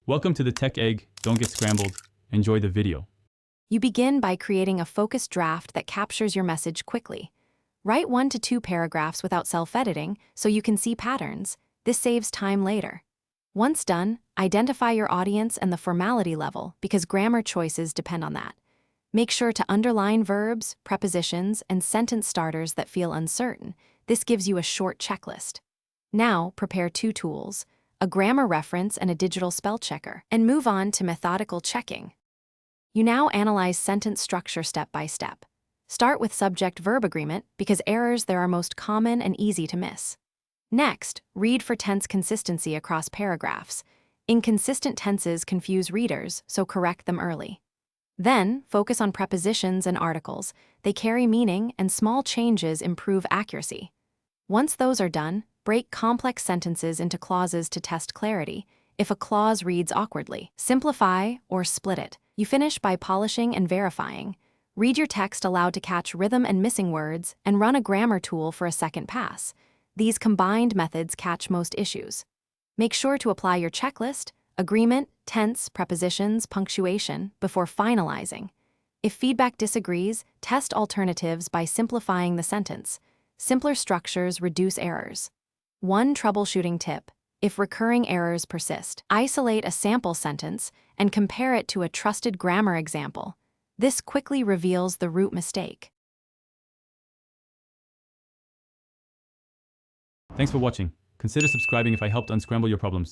Welcome to the Tech Egg. Don't get scrambled. Enjoy the video. You begin by creating a focused draft that captures your message quickly. Write 1 to 2 paragraphs without self-editing so you can see patterns. This saves time later. Once done, identify your audience and the formality level because grammar choices depend on that. Make sure to underline verbs, prepositions, and sentence starters that feel uncertain. This gives you a short checklist. Now, prepare 2 tools, a grammar reference and a digital spell checker, and move on to methodical checking. You now analyze sentence structure step by step. Start with subject-verb agreement because errors there are most common and easy to miss. Next, read for tense consistency across paragraphs. Inconsistent tenses confuse readers, so correct them early. Then, focus on prepositions and articles. They carry meaning, and small changes improve accuracy. Once those are done, break complex sentences into clauses to test clarity. If a clause reads awkwardly, simplify or split it. You finish by polishing and verifying. Read your text aloud to catch rhythm and missing words, and run a grammar tool for a second pass. These combined methods catch most issues. Make sure to apply your checklist, agreement, tense, prepositions, punctuation, before finalizing. If feedback disagrees, test alternatives by simplifying the sentence. Simpler structures reduce errors. One troubleshooting tip: if recurring errors persist, isolate a sample sentence and compare it to a trusted grammar example. This quickly reveals the root mistake. Thanks for watching. Consider subscribing if I helped unscramble your problems.